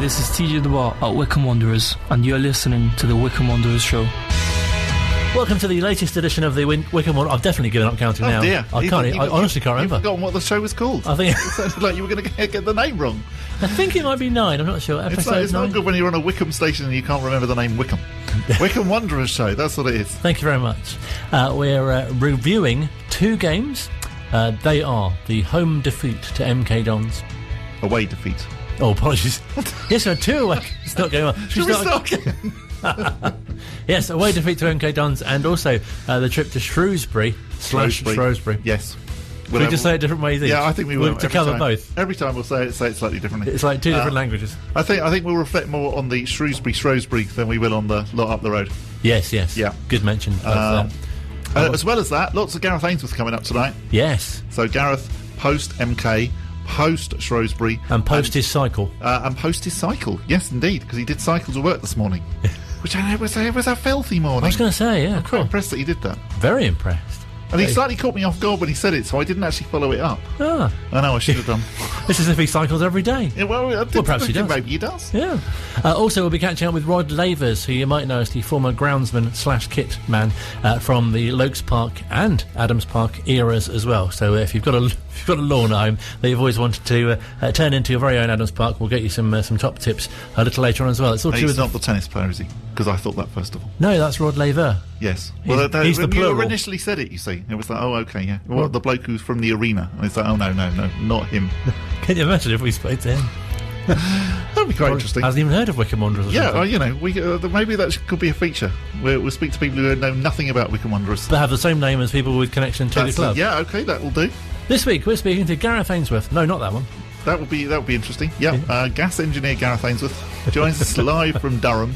this is TJ Dubois at Wycombe Wanderers, and you're listening to the Wycombe Wanderers Show. Welcome to the latest edition of the Wycombe Wanderers. I've definitely given up counting now. Dear. I honestly can't remember. You've forgotten what the show was called. I think it sounded like you were going to get the name wrong. I think it might be 9. I'm not sure. It's not good when you're on a Wycombe station and you can't remember the name Wycombe. Wycombe Wanderers Show. That's what it is. Thank you very much. We're reviewing 2 games. They are the home defeat to MK Dons. Away defeat. Oh, apologies. Yes, there are 2 away. It's not going on. Should we start again? Yes, away defeat to MK Dons, and also the trip to Shrewsbury. Yes. Will we just say it different ways each? Yeah, I think we will. To cover both. Every time we'll say it slightly differently. It's like 2 different languages. I think we'll reflect more on the Shrewsbury than we will on the lot up the road. Yes. Yeah. Good mention. As well as that, lots of Gareth Ainsworth coming up tonight. Yes. So Gareth, post MK, post Shrewsbury. And post his cycle. Yes, indeed, because he did cycle to work this morning. Which I know was a filthy morning. I was going to say, yeah. I'm quite impressed that he did that. Very impressed. And he slightly caught me off guard when he said it, so I didn't actually follow it up. Ah. I know, I should have done. It's as if he cycles every day. Yeah, well, perhaps he does. Maybe he does. Yeah. Also, we'll be catching up with Ron Lavers, who you might know as the former groundsman / kit man from the Loakes Park and Adams Park eras as well. So if you've got a lawn at home that you've always wanted to turn into your very own Adams Park, we'll get you some top tips a little later on as well. It's all He's not the tennis player, is he? Because I thought that first of all. No, that's Rod Laver. Yes. He's the plural. You initially said it, you see. It was like, oh, okay, yeah. Well, the bloke who's from the arena. And it's like, oh, no, not him. Can you imagine if we spoke to him? That'd be quite interesting. Hasn't even heard of Wycombe Wanderers. Yeah, maybe that could be a feature. We'll speak to people who know nothing about Wycombe Wanderers. But have the same name as people with connection to the club. Yeah, okay, that will do. This week we're speaking to Gareth Ainsworth. No, not that one. That would be interesting. Yeah, gas engineer Gareth Ainsworth joins us live from Durham.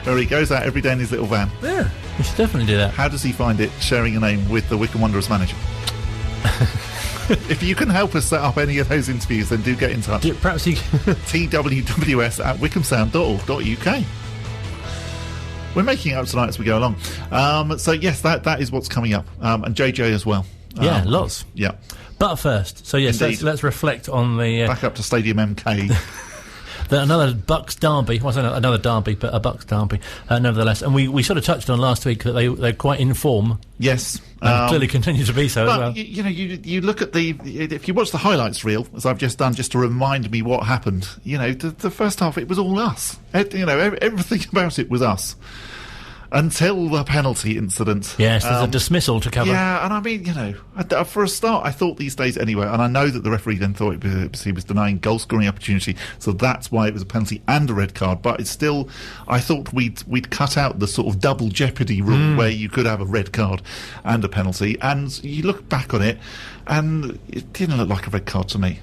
Where he goes out every day in his little van. Yeah, we should definitely do that. How does he find it sharing a name with the Wycombe Wanderers manager? If you can help us set up any of those interviews, then do get in touch. Perhaps he twws@wycombsound.org.uk. We're making it up tonight as we go along. So yes, that is what's coming up, and JJ as well. Yeah, lots. Yeah. But first, so yes, let's reflect on the back up to Stadium MK. Another Bucks derby. Well, another derby, but a Bucks derby, nevertheless. And we sort of touched on last week that they're quite in form. Yes, and clearly continue to be so as well. You look at if you watch the highlights reel, as I've just done, just to remind me what happened. The first half it was all us. Everything about it was us. Until the penalty incident. Yes, there's a dismissal to cover. Yeah, and I mean, for a start, I thought these days anyway, and I know that the referee then thought he was denying goal-scoring opportunity, so that's why it was a penalty and a red card, but it's still, I thought we'd cut out the sort of double jeopardy rule where you could have a red card and a penalty, and you look back on it, and it didn't look like a red card to me.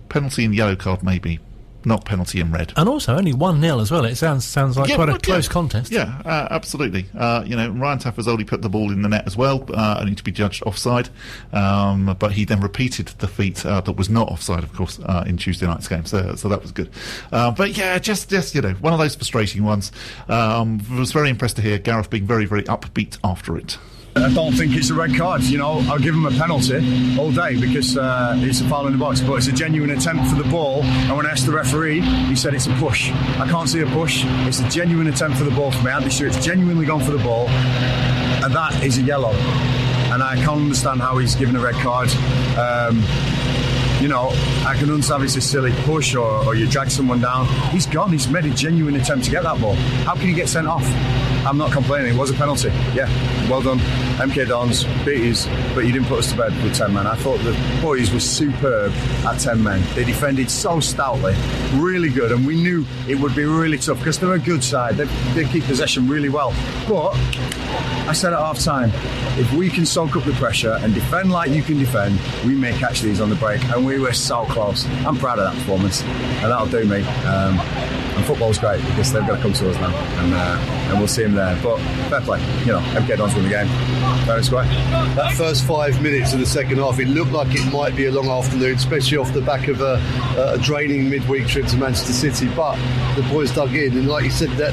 Penalty and yellow card maybe. Not penalty and red. And also only 1-0 as well. It sounds like quite a close contest. Yeah, absolutely. Ryan Tafazoli put the ball in the net as well, only to be judged offside. But he then repeated the feat that was not offside, of course, in Tuesday night's game. So that was good. But yeah, just one of those frustrating ones. Was very impressed to hear Gareth being very, very upbeat after it. I don't think it's a red card. I'll give him a penalty all day because it's a foul in the box, but it's a genuine attempt for the ball. And when I asked the referee, he said it's a push. I can't see a push. It's a genuine attempt for the ball for me. Andy Stewart's genuinely gone for the ball, and that is a yellow. And I can't understand how he's given a red card. I can understand it's a silly push or you drag someone down. He's gone. He's made a genuine attempt to get that ball. How can he get sent off? I'm not complaining. It was a penalty. Yeah, well done. MK Dons beat us, but you didn't put us to bed with 10 men. I thought the boys were superb at 10 men. They defended so stoutly, really good, and we knew it would be really tough because they're a good side. They keep possession really well. But I said at half time, if we can soak up the pressure and defend like you can defend, we may catch these on the break, and we were so close. I'm proud of that performance, and that'll do me. And football's great because they've got to come to us now, and we'll see them there. But fair play, MK Dons win the game. Very square. That first 5 minutes of the second half, it looked like it might be a long afternoon, especially off the back of a draining midweek trip to Manchester City. But the boys dug in, and like you said, that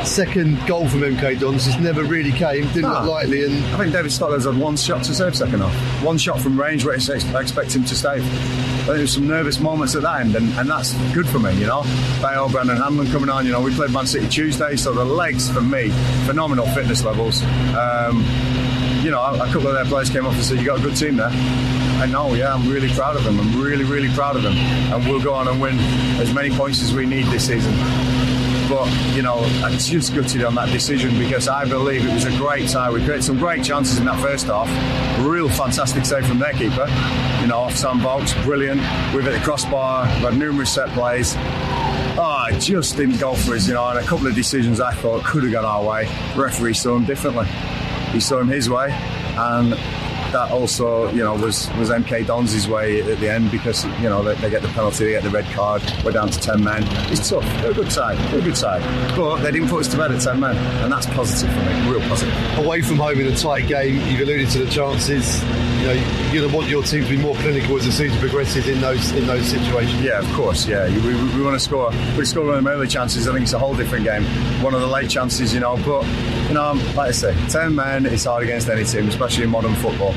second goal from MK Dons just never really came, didn't look likely. And I think David Stoddard's had one shot to save second half. One shot from range where I expect him to save. I think there was some nervous moments at that end, and that's good for me, you know. Bale, Brendan Hanlon coming on, you know, we played Man City Tuesday, so the legs, for me, phenomenal fitness levels. You know, a couple of their players came up and said, you got a good team there. I know, yeah, I'm really proud of them. I'm really, really proud of them. And we'll go on and win as many points as we need this season. But, you know, I just gutted on that decision because I believe it was a great tie. We created some great chances in that first half. Real fantastic save from their keeper. You know, off Sam Vokes, brilliant. We've hit the crossbar, we've had numerous set plays. It just didn't go for us, you know, and a couple of decisions I thought could have gone our way. The referee saw them differently. He saw him his way, and that also, you know, was MK Dons' way at the end because, you know, they get the penalty, they get the red card, we're down to 10 men. It's tough. They're a good side. But they didn't put us to bed at 10 men, and that's positive for me, real positive. Away from home in a tight game, you've alluded to the chances. You know, you're going to want your team to be more clinical as the season progresses in those situations. Yeah, of course, yeah. We want to score. We score one of the early chances. I think it's a whole different game. One of the late chances, you know, but, you know, like I say, 10 men, it's hard against any team, especially in modern football.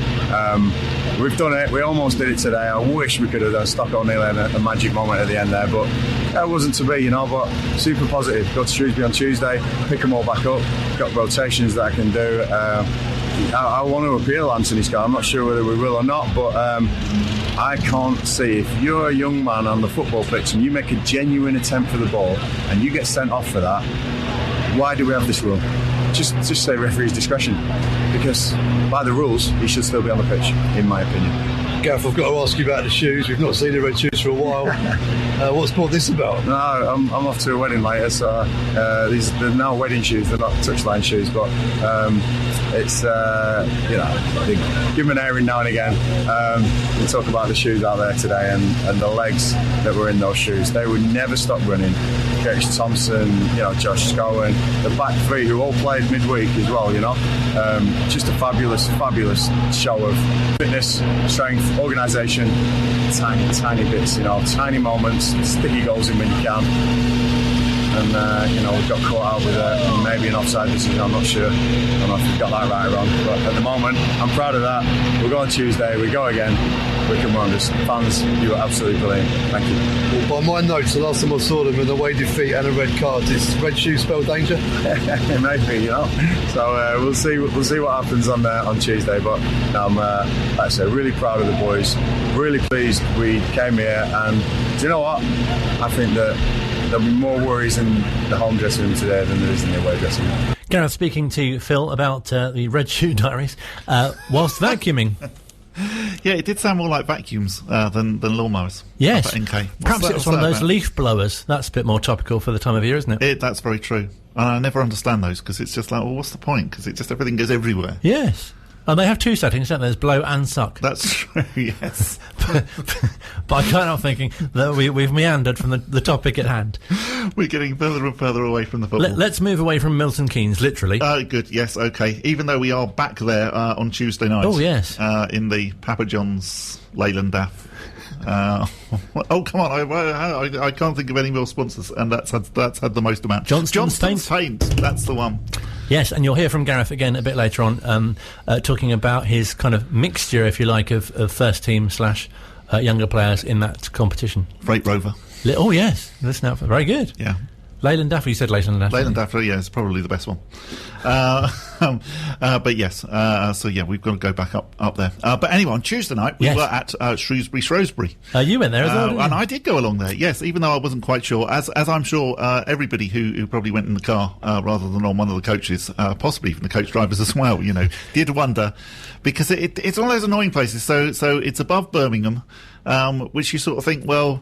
We've done it. We almost did it today. I wish we could have done Stockholm Neil in a magic moment at the end there, but it wasn't to be, you know. But super positive. Go to Shrewsbury on Tuesday, pick them all back up. Got rotations that I can do. I want to appeal Anthony Scott. I'm not sure whether we will or not, but I can't see if you're a young man on the football pitch and you make a genuine attempt for the ball and you get sent off for that. Why do we have this rule? Just say referee's discretion, because by the rules he should still be on the pitch, in my opinion. Gareth, I've got to ask you about the shoes. We've not seen the red shoes for a while. What's brought this about? No, I'm off to a wedding later, so they're now wedding shoes. They're not touchline shoes, but it's you know, give them an airing now and again. We talk about the shoes out there today and the legs that were in those shoes. They would never stop running. Curtis Thompson, you know, Josh Scowen, the back three who all played midweek as well, you know. Just a fabulous show of fitness, strength, organisation, tiny bits, you know, tiny moments, sticky goals in when you can. And, you know, we got caught out with maybe an offside decision, I'm not sure. I don't know if we've got that right or wrong, but at the moment, I'm proud of that. We'll go on Tuesday, we go again. Wycombe Wanderers fans, you were absolutely brilliant. Thank you. Well, by my notes, the last time I saw them, an away defeat and a red card, does red shoes spell danger? It may be, you know. So we'll see what happens on Tuesday. But like I say, really proud of the boys. Really pleased we came here, and do you know what? I think that there'll be more worries in the home dressing room today than there is in the away dressing room. Gareth speaking to Phil about the red shoe diaries whilst vacuuming. Yeah, it did sound more like vacuums than lawnmowers. Yes. NK. Perhaps it was one of those leaf blowers. That's a bit more topical for the time of year, isn't it? That's very true. And I never understand those because it's just like, well, what's the point? Because it just everything goes everywhere. Yes. And they have two settings, don't they? There's blow and suck. That's true, yes. But I can't help thinking that we've meandered from the topic at hand. We're getting further and further away from the football. Let's move away from Milton Keynes, literally. Good, yes, okay. Even though we are back there on Tuesday night. Oh, yes. In the Papa John's Leyland Daff. Oh, come on, I can't think of any more sponsors, and that's had the most amount. Johnston's Paint, that's the one. Yes, and you'll hear from Gareth again a bit later on, talking about his kind of mixture, if you like, of first team / younger players in that competition. Freight Rover. Oh, yes, listen out for very good. Yeah. Leyland Daff, you said Leyland Daff. Leyland Daff, yeah, it's probably the best one. But yes, so yeah, we've got to go back up there. But anyway, on Tuesday night, we were at Shrewsbury. You went there as well, didn't you? And I did go along there, yes, even though I wasn't quite sure, as I'm sure everybody who probably went in the car rather than on one of the coaches, possibly even the coach drivers as well, you know, did wonder, because it's one of those annoying places. So it's above Birmingham, which you sort of think, well,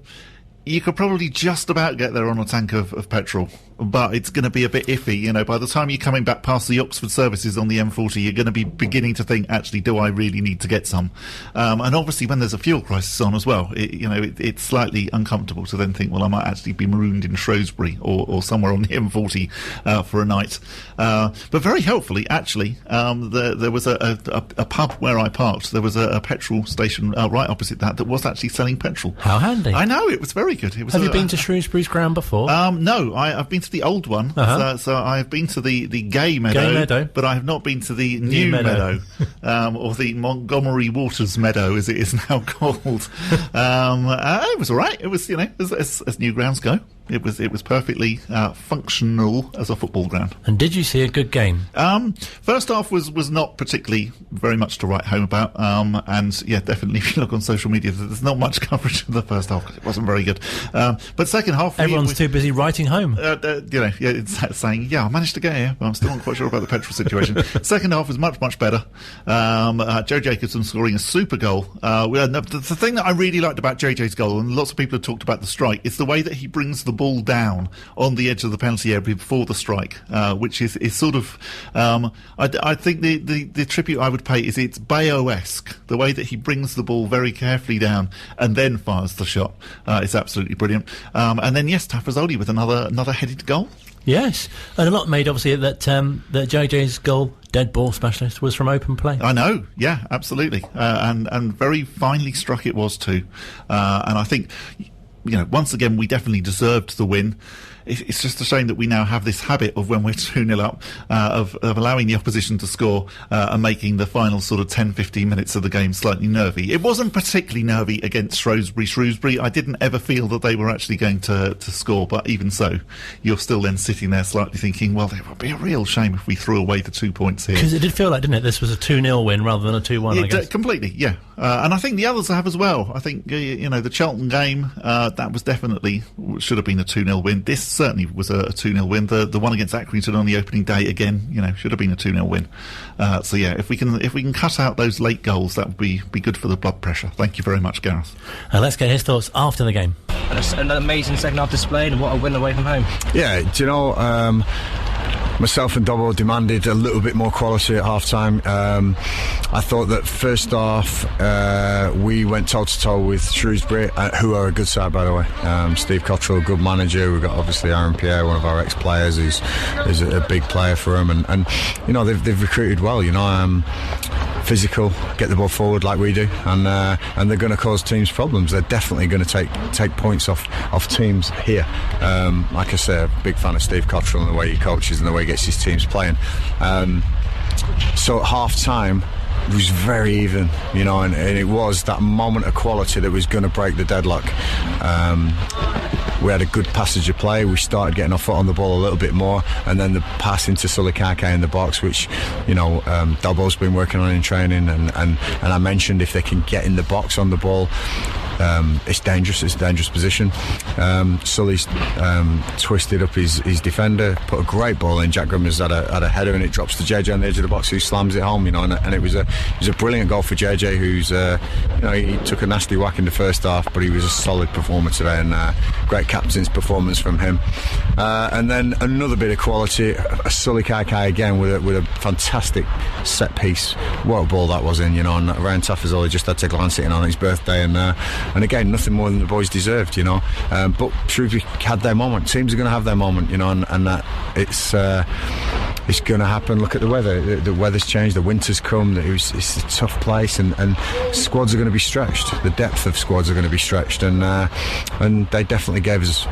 you could probably just about get there on a tank of petrol, but it's going to be a bit iffy, you know. By the time you're coming back past the Oxford services on the M40, you're going to be beginning to think, actually, do I really need to get some? And obviously when there's a fuel crisis on as well, it's slightly uncomfortable to then think, well, I might actually be marooned in Shrewsbury or somewhere on the M40 for a night. But very helpfully, actually, there was a pub where I parked. There was a petrol station right opposite that was actually selling petrol. How handy. I know, it was very good. It was Have you been to Shrewsbury's ground before? No, I've been to the old one. So I've been to the gay meadow, but I have not been to the new meadow, or the Montgomery Waters meadow, as it is now called. It was all right. It was, as new grounds go. It was perfectly functional as a football ground. And did you see a good game? First half was not particularly very much to write home about. And yeah, definitely if you look on social media, there's not much coverage of the first half because it wasn't very good. But second half, everyone's too busy writing home. It's saying, I managed to get here, but I'm still not quite sure about the petrol situation. Second half was much better. Joe Jacobson scoring a super goal. The thing that I really liked about JJ's goal, and lots of people have talked about the strike, is the way that he brings the ball down on the edge of the penalty area before the strike, which is sort of I think the tribute I would pay is it's Bayo-esque, the way that he brings the ball very carefully down and then fires the shot. It's absolutely brilliant. And then Tafazoli with another headed goal. Yes, and a lot made obviously that JJ's goal, dead ball specialist, was from open play. I know, yeah, absolutely, and very finely struck it was too. And I think, once again, we definitely deserved the win. It's just a shame that we now have this habit of when we're 2-0 up, of allowing the opposition to score and making the final sort of 10-15 minutes of the game slightly nervy. It wasn't particularly nervy against Shrewsbury. I didn't ever feel that they were actually going to score, but even so, you're still then sitting there slightly thinking, well, it would be a real shame if we threw away the 2 points here. Because it did feel like, didn't it, this was a 2-0 win rather than a 2-1, I guess. Completely, yeah. And I think the others have as well. I think, the Charlton game, that was definitely, should have been a 2-0 win. This certainly was a 2-0 win. The one against Accrington on the opening day, again, should have been a 2-0 win. So yeah, if we can cut out those late goals, that would be good for the blood pressure. Thank you very much, Gareth. Let's get his thoughts after the game. An amazing second half display, and what a win away from home. Yeah, do you know, myself and Dobbo demanded a little bit more quality at half time. I thought that first half we went toe to toe with Shrewsbury, who are a good side, by the way. Steve Cottrell, good manager. We've got obviously Aaron Pierre, one of our ex-players, who's a big player for him, and they've recruited well. Physical, get the ball forward like we do, and they're going to cause teams problems. They're definitely going to take points off teams here. Like I say, a big fan of Steve Cottrell and the way he coaches and the way he gets his teams playing. So at half time it was very even, and it was that moment of quality that was going to break the deadlock. We had a good passage of play. We started getting our foot on the ball a little bit more, and then the pass into Sulikake in the box, which Dobbo's been working on in training, and I mentioned if they can get in the box on the ball, it's dangerous. It's a dangerous position. Sully's twisted up his defender, put a great ball in. Jack Grimmer's had a header, and it drops to JJ on the edge of the box, who slams it home. And it was a brilliant goal for JJ, who's he took a nasty whack in the first half, but he was a solid performer today, and great captain's performance from him. And then another bit of quality, Sulikake again with a fantastic set piece. What a ball that was in, and Ryan Tafazoli just had to glance it in on his birthday, and again, nothing more than the boys deserved, but Shrewsbury had their moment. Teams are going to have their moment, and that it's going to happen. Look at the weather. The weather's changed. The winter's come. It's a tough place, and squads are going to be stretched. The depth of squads are going to be stretched, and they definitely gave us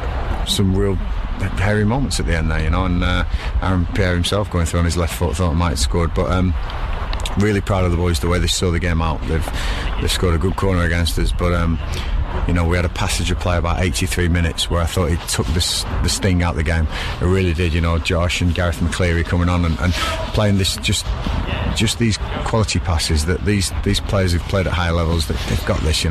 some real hairy moments at the end there, and Aaron Pierre himself going through on his left foot, thought he might have scored, but really proud of the boys, the way they saw the game out. They've scored a good corner against us, but we had a passage of play about 83 minutes where I thought it took the sting out of the game. It really did. Josh and Gareth McCleary coming on and playing this just these quality passes that these players who've played at high levels, they've got this.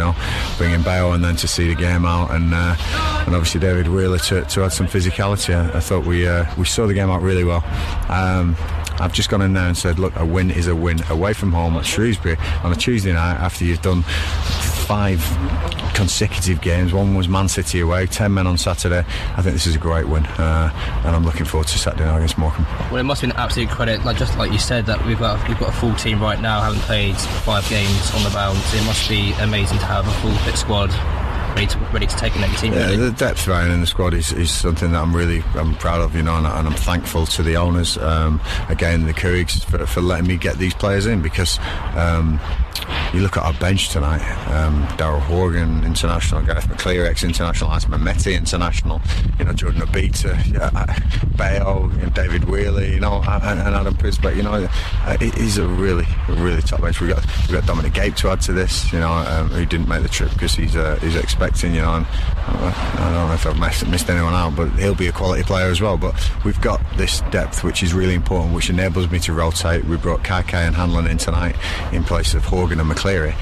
Bringing Bayo and then to see the game out, and obviously David Wheeler to add some physicality. I thought we saw the game out really well. I've just gone in there and said, look, a win is a win away from home at Shrewsbury on a Tuesday night after you've done 5 consecutive games. One was Man City away, 10 men on Saturday. I think this is a great win, and I'm looking forward to Saturday night against Morecambe. Well, it must be an absolute credit, just like you said, that we've got a full team right now, having played 5 games on the bounce. It must be amazing to have a full fit squad ready to take the next team. Yeah, the depth Ryan in the squad is something that I'm proud of, and I'm thankful to the owners, again the Currigs for letting me get these players in, because you look at our bench tonight, Darryl Horgan, international, Gareth McCleary, ex-international, Asma Meti, international, Jordan Obita, Bayo, David Wheeler, and Adam Prisbeck, he's a really top bench. We've got Dominic Gape to add to this, who didn't make the trip because he's expecting, and I don't know if I've missed anyone out, but he'll be a quality player as well. But we've got this depth which is really important, which enables me to rotate. We brought Kake and Hanlon in tonight in place of Horgan and McCleary.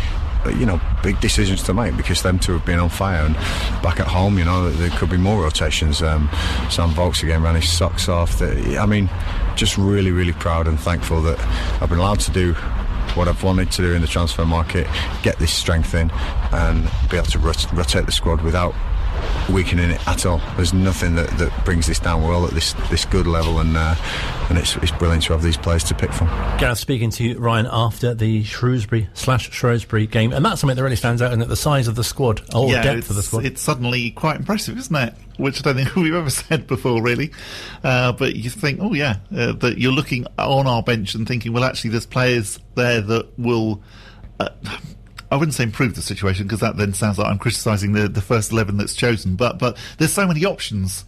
But, big decisions to make because them two have been on fire, and back at home, there could be more rotations. Sam Vokes again ran his socks off. Just really, really proud and thankful that I've been allowed to do what I've wanted to do in the transfer market, get this strength in and be able to rotate the squad without weakening it at all. There's nothing that brings this down. We're all at this good level, and it's brilliant to have these players to pick from. Gareth speaking to Ryan after the Shrewsbury game, and that's something that really stands out, isn't it? The size of the squad, or depth of the squad. It's suddenly quite impressive, isn't it? Which I don't think we've ever said before, really. But you think, that you're looking on our bench and thinking, well, actually, there's players there that will. I wouldn't say improve the situation, because that then sounds like I'm criticising the first 11 that's chosen. But there's so many options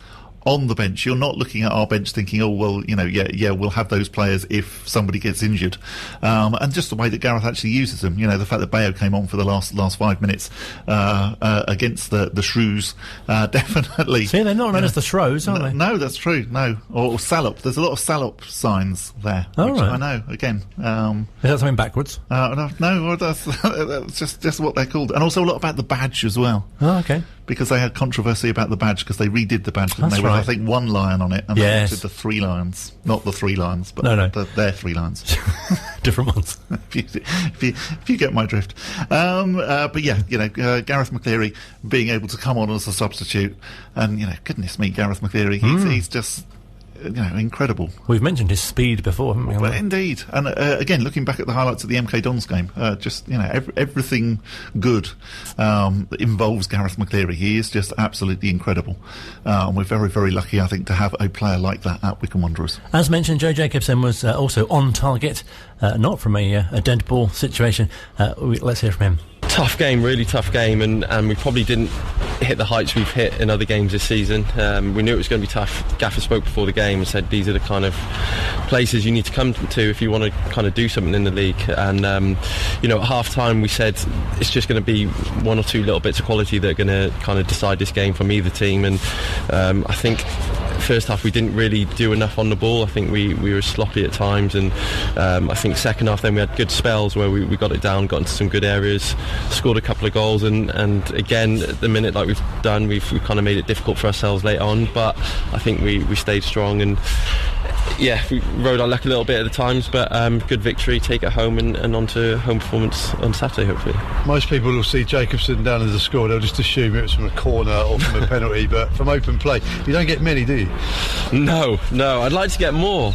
on the bench. You're not looking at our bench thinking, we'll have those players if somebody gets injured. And just the way that Gareth actually uses them. The fact that Bayo came on for the last 5 minutes against the Shrews, definitely. See, they're not known as the Shrews, aren't they? No, that's true. No, or Salop. There's a lot of Salop signs there. Oh, right. I know. Again, is that something backwards? No, that's just what they're called. And also a lot about the badge as well. Oh, okay. Because they had controversy about the badge, because they redid the badge, didn't they? With, I think, one lion on it, and they wanted the 3 lions. Not the 3 lions, but their 3 lions. Different ones. if you get my drift. But yeah, Gareth McCleary being able to come on as a substitute, and, goodness me, Gareth McCleary, he's just... incredible. We've mentioned his speed before, haven't we? Well, indeed. And again, looking back at the highlights of the MK Dons game, everything good that involves Gareth McCleary. He is just absolutely incredible. And we're very, very lucky, I think, to have a player like that at Wycombe Wanderers. As mentioned, Joe Jacobson was also on target, not from a dead ball situation. Let's hear from him. Tough game, really tough game, and we probably didn't hit the heights we've hit in other games this season. We knew it was going to be tough. Gaffer spoke before the game and said these are the kind of places you need to come to if you want to kind of do something in the league. And at half time we said it's just going to be 1 or 2 little bits of quality that are going to kind of decide this game from either team. And I think first half we didn't really do enough on the ball. I think we were sloppy at times, and I think second half then we had good spells where we got it down, got into some good areas, scored a couple of goals, and again at the minute, like we've done, we've kind of made it difficult for ourselves late on, but I think we stayed strong, and we rode our luck a little bit at the times, but good victory, take it home, and on to home performance on Saturday, hopefully. Most people will see Jacobson down as a score, they'll just assume it was from a corner or from a penalty, but from open play you don't get many, do you? No, I'd like to get more.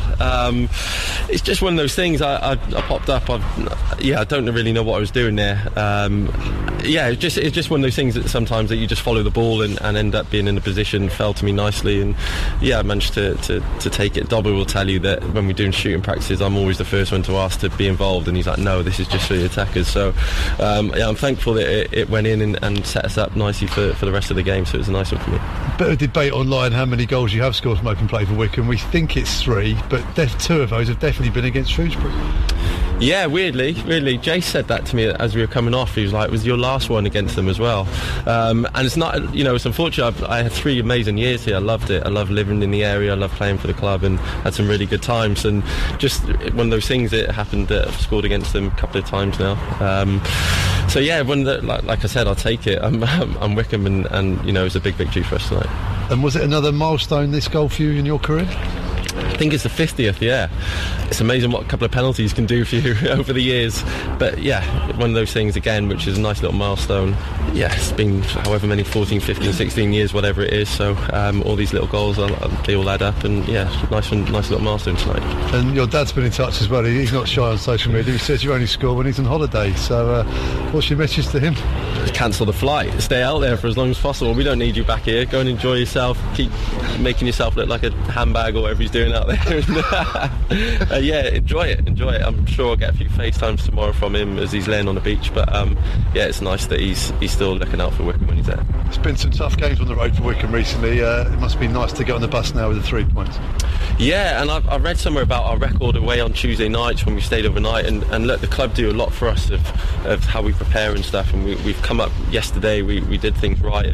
It's just one of those things. I popped up, I don't really know what I was doing there. It's just one of those things that sometimes that you just follow the ball and end up being in a position. Fell to me nicely, and I managed to take it. Dobby will tell you that when we're doing shooting practices, I'm always the first one to ask to be involved, and he's like, no, this is just for the attackers. So I'm thankful that it went in and set us up nicely for the rest of the game, so it was a nice one for me. Bit of debate online how many goals you have scored from open play for Wycombe. We think it's 3, but 2 of those have definitely been against Shrewsbury. Yeah, weirdly, Jay said that to me as we were coming off. He was like, it was your last one against them as well. And it's not, it's unfortunate. I had 3 amazing years here. I loved it. I loved living in the area. I loved playing for the club and had some really good times. And just one of those things that happened that I've scored against them a couple of times now. Like I said, I'll take it. I'm Wycombe, and it was a big victory for us tonight. And was it another milestone, this goal for you in your career? I think it's the 50th, yeah. It's amazing what a couple of penalties can do for you over the years. But yeah, one of those things again, which is a nice little milestone. Yeah, it's been however many, 14, 15, 16 years, whatever it is. So all these little goals, they all add up, and yeah, nice little milestone tonight. And your dad's been in touch as well. He's not shy on social media. He says you only score when he's on holiday. So what's your message to him? cancel the flight, stay out there for as long as possible. We don't need you back here. Go and enjoy yourself. Keep making yourself look like a handbag or whatever he's doing out there. Yeah, enjoy it. I'm sure I'll get a few FaceTimes tomorrow from him as he's laying on the beach, but yeah, it's nice that he's still looking out for Wycombe when he's there. It's been some tough games on the road for Wycombe recently. It must be nice to get on the bus now with the 3 points. Yeah, and I read somewhere about our record away on Tuesday nights when we stayed overnight, and look, the club do a lot for us of how we prepare and stuff, and we've come up yesterday, we did things right,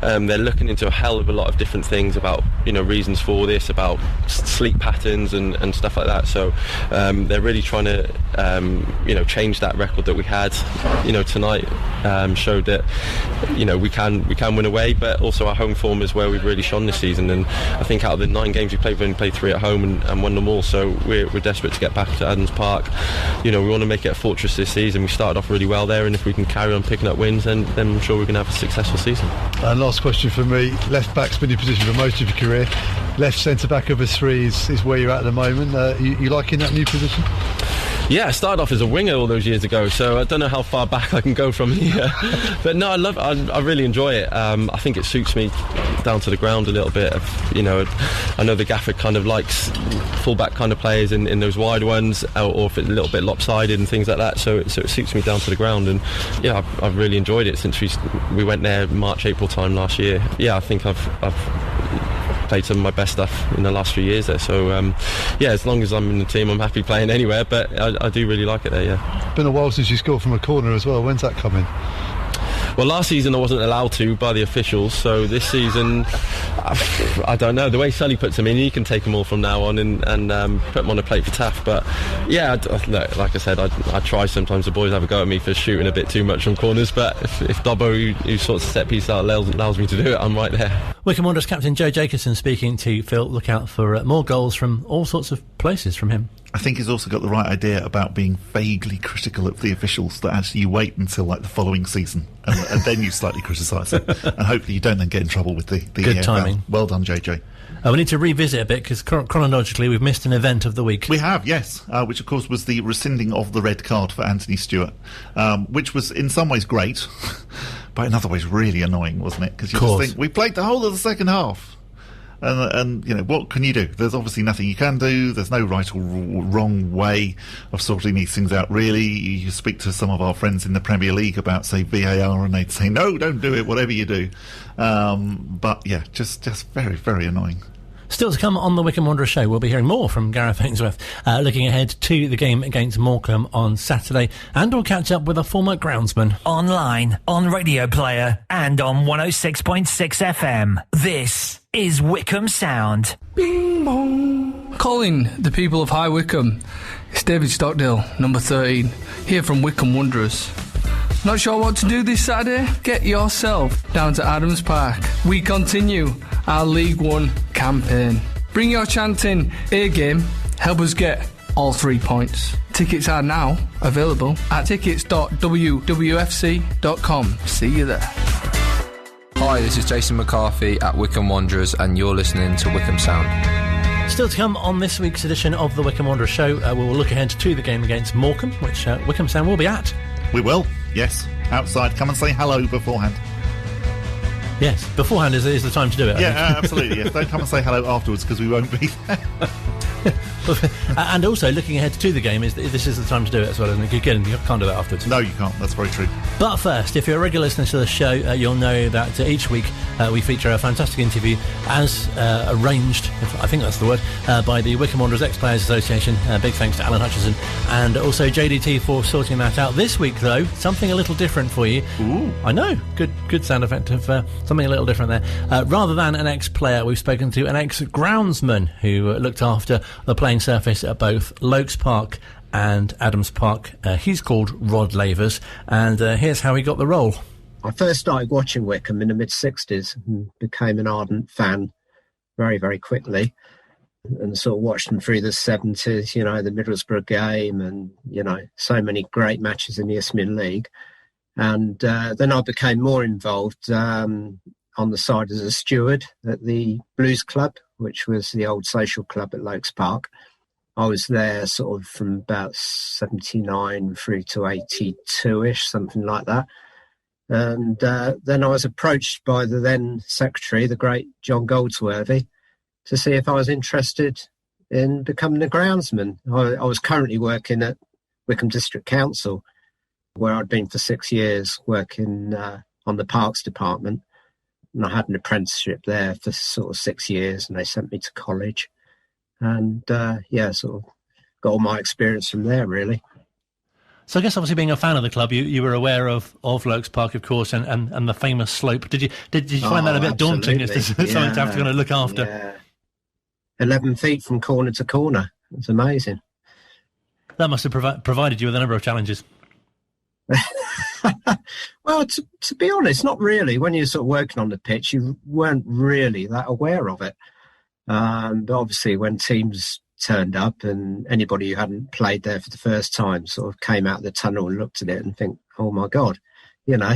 and they're looking into a hell of a lot of different things about, reasons for this, about sleep patterns and stuff like that, so they're really trying to change that record that we had. Tonight showed that we can win away, but also our home form is where we've really shone this season, and I think out of the 9 games we played, we've only played 3 at home and won them all, so we're desperate to get back to Adams Park. We want to make it a fortress this season. We started off really well there, and if we can carry on picking up wins, then I'm sure we're going to have a successful season. And last question for me, left back's been your position for most of your career, left centre back of a 3 is where you're at the moment. You liking that new position? Yeah, I started off as a winger all those years ago, so I don't know how far back I can go from here. But no, I really enjoy it. I think it suits me down to the ground a little bit. I know the gaffer kind of likes full-back kind of players in those wide ones, or if it's a little bit lopsided and things like that, so it suits me down to the ground. And yeah, I've really enjoyed it since we went there March, April time last year. Yeah, I think I've played some of my best stuff in the last few years there, so yeah, as long as I'm in the team, I'm happy playing anywhere, but I do really like it there. Yeah, been a while since you scored from a corner as well. When's that coming? Well, last season I wasn't allowed to by the officials, so this season I don't know. The way Sully puts them in, you can take them all from now on and put them on a plate for Taff. But yeah, like I said, I try sometimes. The boys have a go at me for shooting a bit too much from corners, but if Dobbo, who sorts of set piece out, allows me to do it, I'm right there. Wycombe Wanderers captain Joe Jacobson speaking to Phil. Look out for more goals from all sorts of places from him. I think he's also got the right idea about being vaguely critical of the officials, that actually you wait until the following season and then you slightly criticise it, and hopefully you don't then get in trouble with the good timing. Well done, JJ. We need to revisit a bit because chronologically we've missed an event of the week. We have, yes, which of course was the rescinding of the red card for Anthony Stewart, which was in some ways great, but in other ways really annoying, wasn't it? Because you just think, we played the whole of the second half. And what can you do? There's obviously nothing you can do. There's no right or wrong way of sorting these things out, really. You speak to some of our friends in the Premier League about, say, VAR, and they'd say, no, don't do it, whatever you do. But yeah, just very, very annoying. Still to come on the Wycombe Wanderers Show, we'll be hearing more from Gareth Ainsworth, looking ahead to the game against Morecambe on Saturday, and we'll catch up with a former groundsman. Online, on Radio Player, and on 106.6 FM. This is Wycombe Sound. Bing bong. Calling the people of High Wycombe. It's David Stockdale, number 13, here from Wycombe Wanderers. Not sure what to do this Saturday? Get yourself down to Adams Park. We continue our League One campaign. Bring your chanting A game, help us get all 3 points. Tickets are now available at tickets.wwfc.com. See you there. Hi, this is Jason McCarthy at Wycombe Wanderers, and you're listening to Wycombe Sound. Still to come on this week's edition of the Wycombe Wanderers Show, we will look ahead to the game against Morecambe, which Wycombe Sound will be at. We will, yes. Outside, come and say hello beforehand. Yes, beforehand is the time to do it. Yeah, absolutely, yes. Don't come and say hello afterwards, because we won't be there. And also, looking ahead to the game, this is the time to do it as well, isn't it? You can't do that afterwards. No, you can't. That's very true. But first, if you're a regular listener to the show, you'll know that each week we feature a fantastic interview as arranged, I think that's the word, by the Wycombe Wanderers Ex-Players Association. Big thanks to Alan Hutchison and also JDT for sorting that out. This week, though, something a little different for you. Ooh. I know. Good sound effect of something a little different there. Rather than an ex-player, we've spoken to an ex-groundsman who looked after the playing surface at both Loakes Park and Adams Park. He's called Ron Lavers, and here's how he got the role. I first started watching Wycombe in the mid-60s and became an ardent fan very, very quickly, and sort of watched them through the 70s, the Middlesbrough game and, so many great matches in the Isthmian League. And then I became more involved on the side as a steward at the Blues Club, which was the old social club at Loakes Park. I was there sort of from about 79 through to 82-ish, something like that. And then I was approached by the then secretary, the great John Goldsworthy, to see if I was interested in becoming a groundsman. I was currently working at Wycombe District Council, where I'd been for 6 years working on the Parks Department. And I had an apprenticeship there for sort of 6 years, and they sent me to college. And sort of got all my experience from there, really. So I guess obviously being a fan of the club, you were aware of Loakes Park, of course, and the famous slope. Did you find that a bit daunting? Is this something to have to kind of look after? Yeah. 11 feet from corner to corner. It's amazing. That must have provided you with a number of challenges. Well, to be honest, not really. When you're sort of working on the pitch, you weren't really that aware of it. But obviously when teams turned up and anybody who hadn't played there for the first time sort of came out of the tunnel and looked at it and think, oh my God, you know.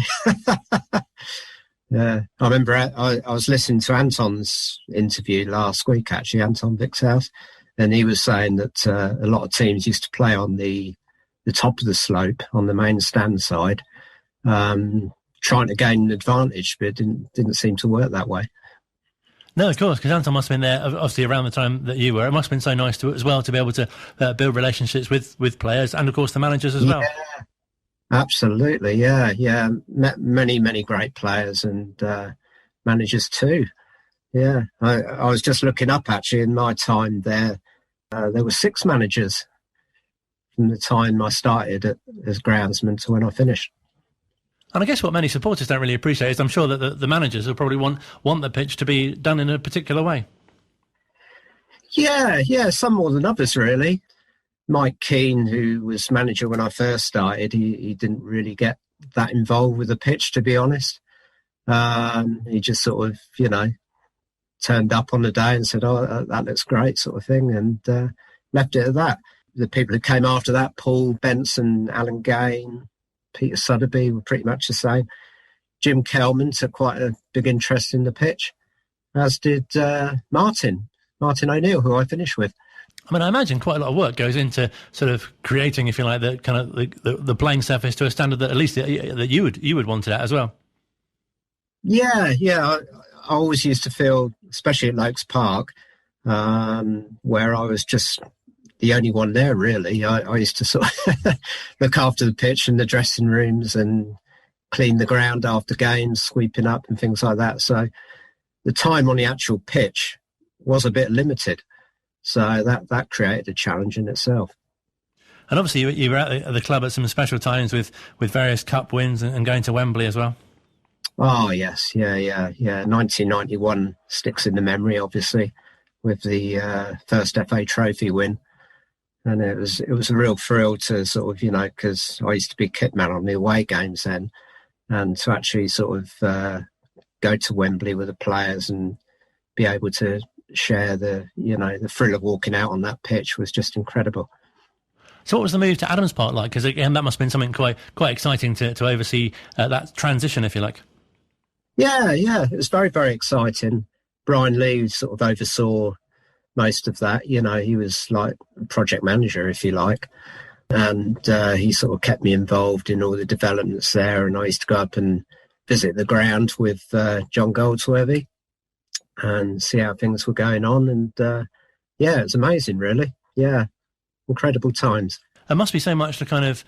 Yeah, I remember I was listening to Anton's interview last week, actually, Anton Vixhouse, and he was saying that a lot of teams used to play on the top of the slope on the main stand side, trying to gain an advantage, but it didn't seem to work that way. No, of course, because Anton must have been there, obviously, around the time that you were. It must have been so nice as well to be able to build relationships with players and, of course, the managers as well. Absolutely, yeah. Met many great players and managers too. Yeah, I was just looking up, actually, in my time there. There were 6 managers from the time I started as groundsman to when I finished. And I guess what many supporters don't really appreciate is I'm sure that the managers will probably want the pitch to be done in a particular way. Yeah, some more than others, really. Mike Keane, who was manager when I first started, he didn't really get that involved with the pitch, to be honest. He just sort of, turned up on the day and said, oh, that looks great, sort of thing, and left it at that. The people who came after that, Paul Benson, Alan Gain, Peter Sotheby, were pretty much the same. Jim Kelman took quite a big interest in the pitch, as did Martin O'Neill, who I finished with. I mean, I imagine quite a lot of work goes into sort of creating, if you like, the kind of the playing surface to a standard that at least that you would want it at as well. Yeah. I always used to feel, especially at Loakes Park, where I was just the only one there, really. I used to sort of look after the pitch and the dressing rooms and clean the ground after games, sweeping up and things like that. So the time on the actual pitch was a bit limited. So that created a challenge in itself. And obviously you were at the club at some special times with various cup wins and going to Wembley as well. Oh, yes. Yeah. 1991 sticks in the memory, obviously, with the first FA Trophy win. And it was a real thrill to sort of, because I used to be kit man on the away games then, and to actually sort of go to Wembley with the players and be able to share the thrill of walking out on that pitch was just incredible. So what was the move to Adams Park like? Because again, that must have been something quite exciting to oversee that transition, if you like. Yeah, it was very, very exciting. Brian Lee sort of oversaw most of that. He was like project manager, if you like, and he sort of kept me involved in all the developments there. And I used to go up and visit the ground with John Goldsworthy and see how things were going on. And it was amazing, really. Yeah, incredible times. There must be so much to kind of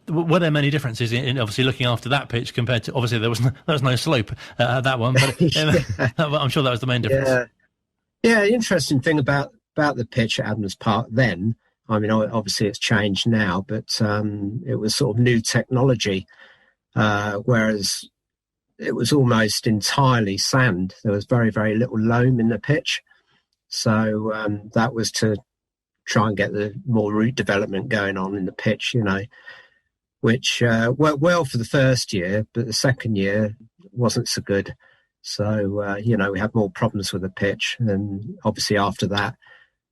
were there many differences in obviously looking after that pitch compared to, obviously there was no slope at that one, but I'm sure that was the main difference. Yeah, the interesting thing about the pitch at Adams Park then, I mean, obviously it's changed now, but it was sort of new technology, whereas it was almost entirely sand. There was very, very little loam in the pitch. So that was to try and get the more root development going on in the pitch, which worked well for the first year, but the second year wasn't so good. So, we had more problems with the pitch. And obviously after that,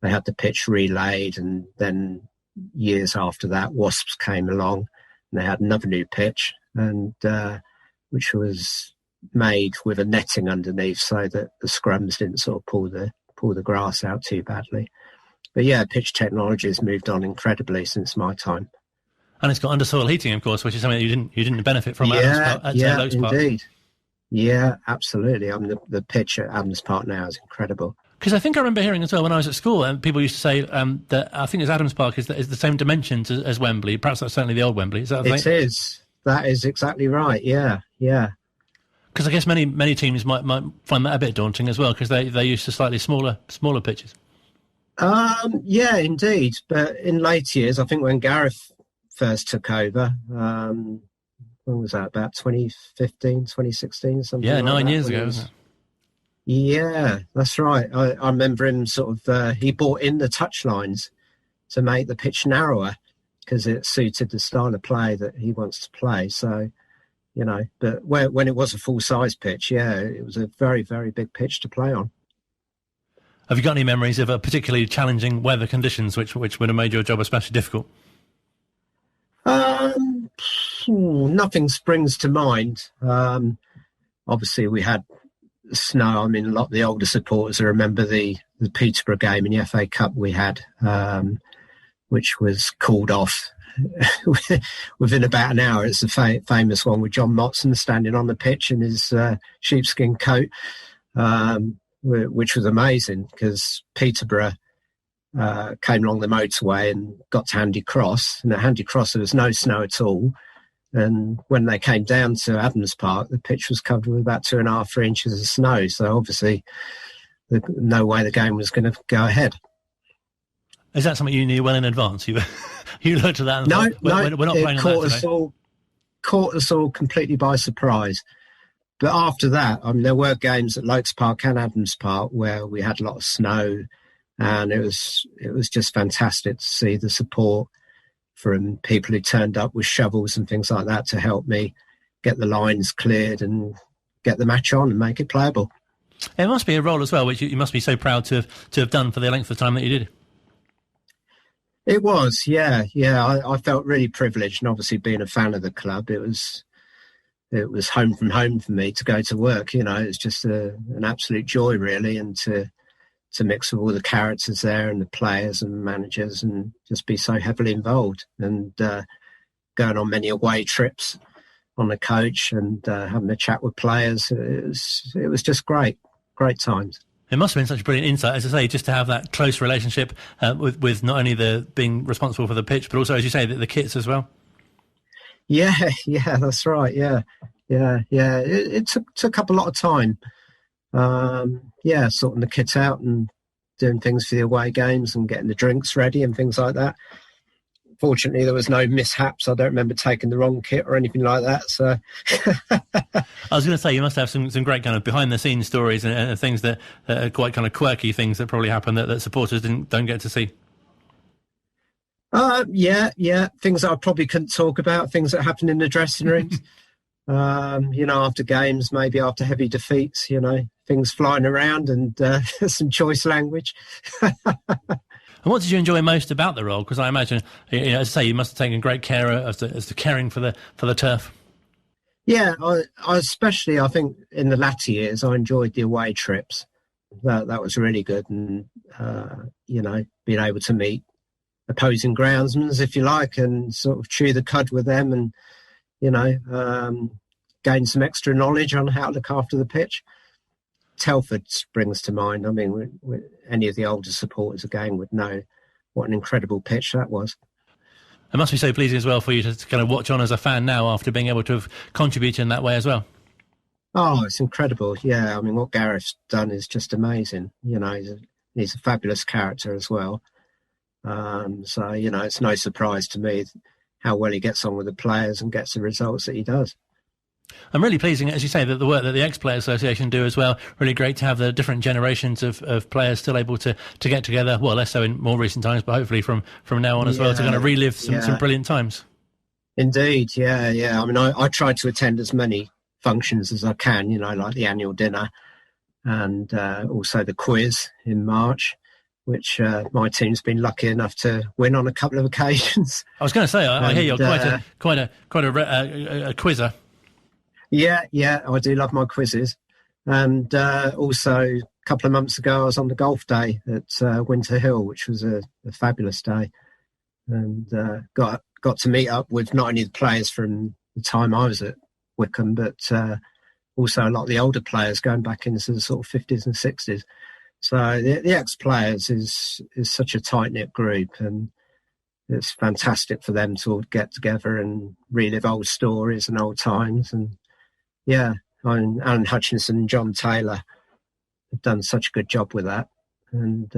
they had the pitch relayed. And then years after that, Wasps came along and they had another new pitch, and which was made with a netting underneath so that the scrums didn't sort of pull the grass out too badly. But yeah, pitch technology has moved on incredibly since my time. And it's got undersoil heating, of course, which is something that you didn't benefit from Loakes Park. Indeed. Yeah, absolutely. I mean, the pitch at Adams Park now is incredible. Because I think I remember hearing as well when I was at school, and people used to say that I think it's Adams Park is the same dimensions as Wembley. Perhaps that's certainly the old Wembley. Is that the thing? It is. That is exactly right. Yeah. Because I guess many teams might find that a bit daunting as well, because they're used to slightly smaller pitches. Yeah, indeed. But in later years, I think when Gareth first took over, when was that? About 2015, 2016, something. Yeah, like 9 that, years ago, wasn't it? Yeah, that's right. I remember him sort of. He brought in the touchlines to make the pitch narrower because it suited the style of play that he wants to play. So, but when it was a full-size pitch, it was a very, very big pitch to play on. Have you got any memories of particularly challenging weather conditions which would have made your job especially difficult? Nothing springs to mind. Obviously, we had snow. I mean, a lot of the older supporters remember the Peterborough game in the FA Cup we had, which was called off within about an hour. It's the famous one with John Motson standing on the pitch in his sheepskin coat, which was amazing because Peterborough came along the motorway and got to Handy Cross. And at Handy Cross, there was no snow at all. And when they came down to Adams Park, the pitch was covered with about 2.5, 3 inches of snow. So obviously, no way the game was going to go ahead. Is that something you knew well in advance? You looked at that and thought, we're not playing on that today. Caught us all completely by surprise. But after that, I mean, there were games at Loakes Park and Adams Park where we had a lot of snow, and it was just fantastic to see the support from people who turned up with shovels and things like that to help me get the lines cleared and get the match on and make it playable. It must be a role as well, which you must be so proud to have done for the length of time that you did. It was, yeah. I felt really privileged, and obviously being a fan of the club, it was home from home for me to go to work. It's just an absolute joy, really, and to mix with all the characters there and the players and managers and just be so heavily involved and going on many away trips on the coach and having a chat with players. It was just great times. It must have been such a brilliant insight, as I say, just to have that close relationship with not only the being responsible for the pitch, but also, as you say, the kits as well. Yeah, that's right. Yeah. It took up a lot of time. Sorting the kit out and doing things for the away games and getting the drinks ready and things like that. Fortunately, there was no mishaps. I don't remember taking the wrong kit or anything like that. So, I was going to say, you must have some great kind of behind-the-scenes stories and things that are quite kind of quirky things that probably happen that supporters don't get to see. Yeah. Things that I probably couldn't talk about, things that happen in the dressing rooms. After games, maybe after heavy defeats, things flying around and some choice language. And what did you enjoy most about the role? Because I imagine, as I say, you must have taken great care as to caring for the turf. Yeah, I especially, I think, in the latter years, I enjoyed the away trips. That was really good, and being able to meet opposing groundsmen, if you like, and sort of chew the cud with them, and gain some extra knowledge on how to look after the pitch. Telford springs to mind. I mean, any of the older supporters again would know what an incredible pitch that was. It must be so pleasing as well for you to kind of watch on as a fan now after being able to have contributed in that way as well. Oh, it's incredible. Yeah, I mean, what Gareth's done is just amazing. He's a fabulous character as well. So, it's no surprise to me how well he gets on with the players and gets the results that he does. And really pleasing, as you say, that the work that the Ex-Player Association do as well. Really great to have the different generations of players still able to get together. Well, less so in more recent times, but hopefully from now on as well to kind of relive some brilliant times. Indeed, yeah. I mean, I try to attend as many functions as I can, like the annual dinner and also the quiz in March, which my team's been lucky enough to win on a couple of occasions. I was going to say, I hear you're quite a quizzer. Yeah, I do love my quizzes. And also, a couple of months ago, I was on the golf day at Winter Hill, which was a fabulous day. And got got to meet up with not only the players from the time I was at Wycombe, but also a lot of the older players going back into the sort of 50s and 60s. So the ex-players is such a tight-knit group, and it's fantastic for them to all get together and relive old stories and old times. And yeah, Alan Hutchinson and John Taylor have done such a good job with that, and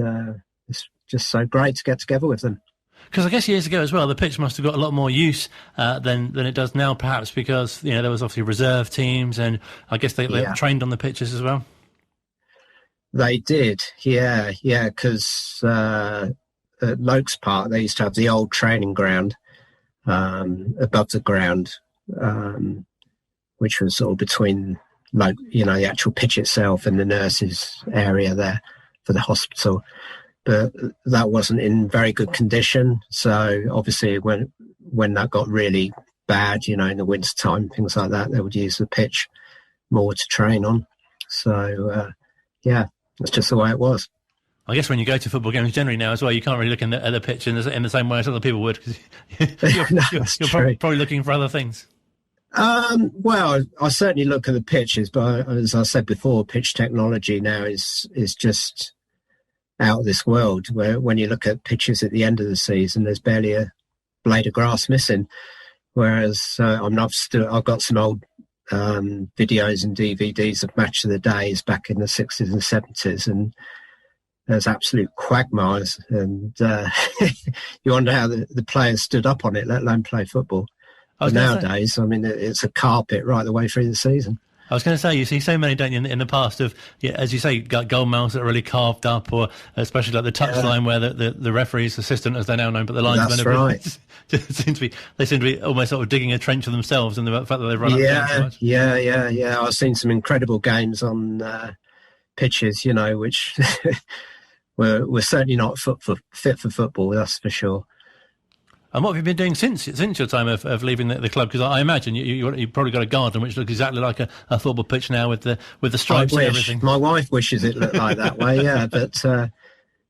it's just so great to get together with them. Because I guess years ago as well, the pitch must have got a lot more use than it does now, perhaps, because there was obviously reserve teams, and I guess they trained on the pitches as well. They did, yeah, because at Loakes Park they used to have the old training ground above the ground, which was sort of between the actual pitch itself and the nurses' area there for the hospital. But that wasn't in very good condition. So obviously when that got really bad, in the winter time, things like that, they would use the pitch more to train on. So, that's just the way it was. I guess when you go to football games generally now as well, you can't really look at the pitch in the same way as other people would. Cause you're probably looking for other things. Well, I certainly look at the pitches, but as I said before, pitch technology now is just out of this world, where when you look at pitches at the end of the season, there's barely a blade of grass missing. Whereas I've got some old videos and DVDs of Match of the Days back in the 60s and 70s, and there's absolute quagmires, and you wonder how the players stood up on it, let alone play football. But nowadays, it's a carpet right the way through the season. I was going to say, you see so many, don't you, in the past of, as you say, goal mouths that are really carved up, or especially like the touchline where the referee's assistant, as they're now known, but the linesmen That's right. they seem to be almost sort of digging a trench for themselves, and the fact that they've run up down so much. Yeah. I've seen some incredible games on pitches, which were certainly not fit for football, that's for sure. And what have you been doing since your time of leaving the club? Because I imagine you've probably got a garden which looks exactly like a football pitch now with the stripes and everything. My wife wishes it looked like that way, yeah. But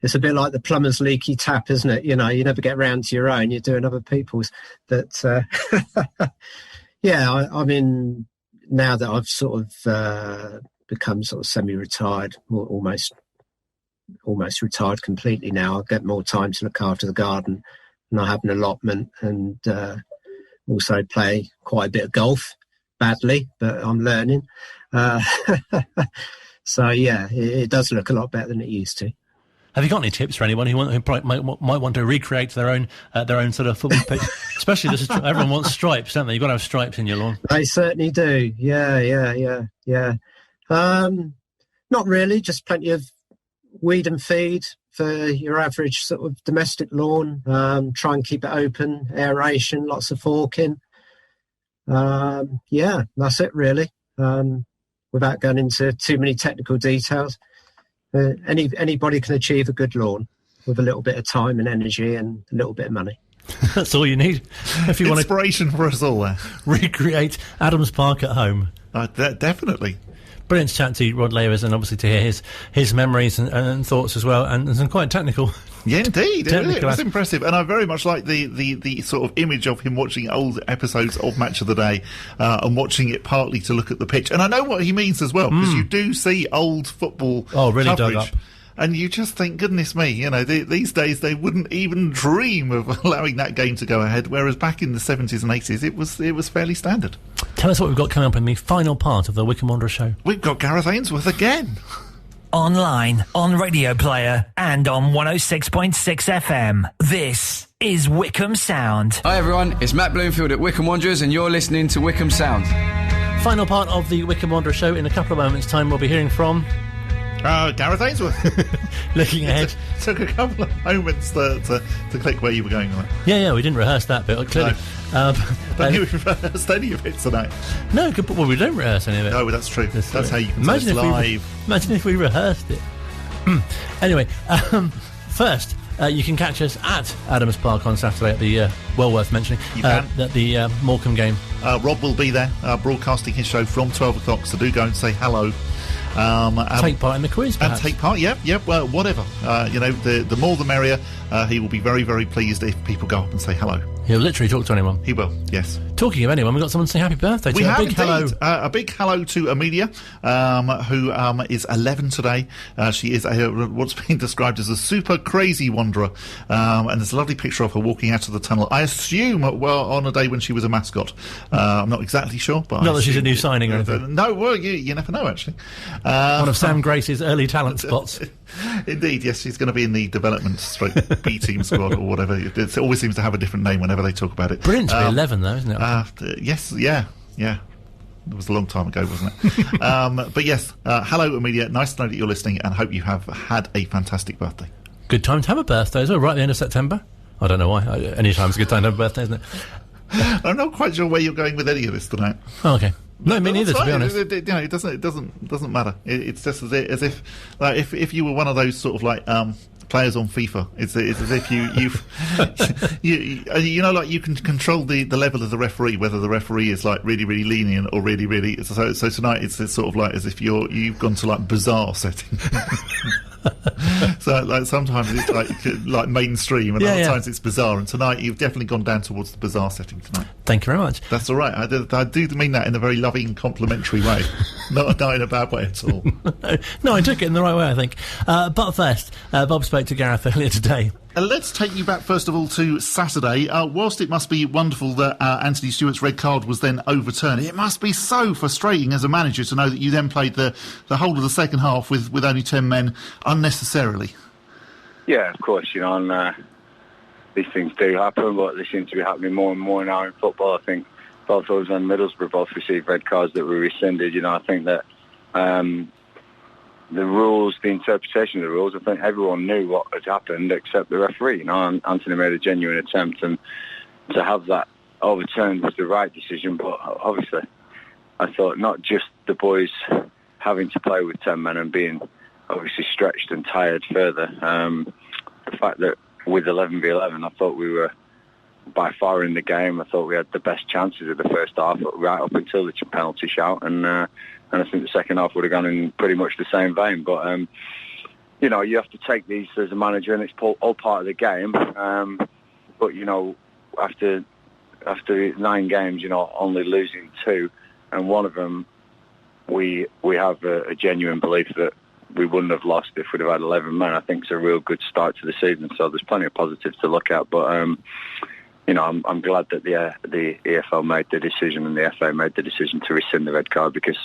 it's a bit like the plumber's leaky tap, isn't it? You never get round to your own, you're doing other people's. But now that I've sort of become sort of semi-retired, almost retired completely now, I get more time to look after the garden. And I have an allotment, and also play quite a bit of golf, badly, but I'm learning. So yeah, it does look a lot better than it used to. Have you got any tips for anyone who might want to recreate their own sort of football pitch? Especially everyone wants stripes, don't they? You've got to have stripes in your lawn. They certainly do. Yeah. Not really, just plenty of weed and feed for your average sort of domestic lawn. Try and keep it open, aeration, lots of forking. That's it really. Without going into too many technical details, anybody can achieve a good lawn with a little bit of time and energy and a little bit of money. That's all you need. If you Inspiration for us all there. Recreate Adams Park at home. Definitely. Brilliant to chat to Rod Lavers, and obviously to hear his memories and thoughts as well, and some quite technical. Yeah, indeed. It was impressive, and I very much like the sort of image of him watching old episodes of Match of the Day and watching it partly to look at the pitch. And I know what he means as well, because you do see old football really coverage, dug up. and you just think, goodness me, these days they wouldn't even dream of allowing that game to go ahead, whereas back in the 70s and 80s it was fairly standard. Tell us what we've got coming up in the final part of the Wycombe Wanderers Show. We've got Gareth Ainsworth again. Online, on Radio Player, and on 106.6 FM. This is Wycombe Sound. Hi everyone, it's Matt Bloomfield at Wycombe Wanderers, and you're listening to Wycombe Sound. Final part of the Wycombe Wanderers Show. In a couple of moments' time, we'll be hearing from Gareth Ainsworth. Looking ahead. Took a couple of moments to click where you were going on that. Yeah, we didn't rehearse that bit, clearly. No. Don't you rehearsed any of it tonight? No, well, we don't rehearse any of it. No, that's true. That's how you can imagine tell us live. Imagine if we rehearsed it. Anyway, first, you can catch us at Adams Park on Saturday at the, well worth mentioning, at the Morecambe game. Rob will be there broadcasting his show from 12 o'clock, so do go and say hello. Take part in the quiz, perhaps. And take part, well, whatever. The more the merrier. He will be very, very pleased if people go up and say hello. He'll literally talk to anyone. He will, yes. Talking of anyone, we've got someone to say happy birthday to. We have big hello. a big hello to Amelia, who is 11 today. She is what's being described as a super crazy wanderer, and there's a lovely picture of her walking out of the tunnel. I assume, well, on a day when she was a mascot. I'm not exactly sure, but not that she's a new signing or anything. No, well, you never know, actually. One of Sam Grace's early talent spots. Indeed, yes, she's going to be in the development B team squad or whatever. It always seems to have a different name whenever they talk about it. Brilliant to be 11, though, isn't it? Yes, yeah. It was a long time ago, wasn't it? But yes, hello, Amelia. Nice to know that you're listening, and hope you have had a fantastic birthday. Good time to have a birthday as well, right at the end of September. I don't know why. Any time's a good time to have a birthday, isn't it? I'm not quite sure where you're going with any of this tonight. Oh, okay. No, me neither, to be honest. It doesn't matter. It's just as if like if you were one of those sort of like players on FIFA. It's as if you know, like you can control the level of the referee, whether the referee is like really lenient or really. So tonight it's sort of like as if you've gone to like bizarre setting. So like sometimes it's like mainstream, and other times it's bizarre. And tonight you've definitely gone down towards the bizarre setting tonight. Thank you very much. That's all right. I do mean that in a very loving, complimentary way, not in a bad way at all. No, I took it in the right way, I think. But first, Bob spoke to Gareth earlier today. Let's take you back, first of all, to Saturday. Whilst it must be wonderful that Anthony Stewart's red card was then overturned, it must be so frustrating as a manager to know that you then played the whole of the second half with only 10 men unnecessarily. Yeah, of course, you know, and these things do happen, but they seem to be happening more and more now in football. I think both us and Middlesbrough both received red cards that were rescinded. You know, I think that the rules, the interpretation of the rules, I think everyone knew what had happened except the referee. You know, and Anthony made a genuine attempt, and to have that overturned was the right decision. But obviously, I thought not just the boys having to play with 10 men and being obviously stretched and tired further. The fact that with 11v11, I thought we were by far in the game. I thought we had the best chances of the first half, right up until the penalty shout, and I think the second half would have gone in pretty much the same vein. But you know, you have to take these as a manager, and it's all part of the game. But you know, after 9 games, you know, only losing 2, and one of them, we have a genuine belief that we wouldn't have lost if we'd have had 11 men. I think it's a real good start to the season. So there's plenty of positives to look at. But you know, I'm glad that the EFL made the decision and the FA made the decision to rescind the red card, because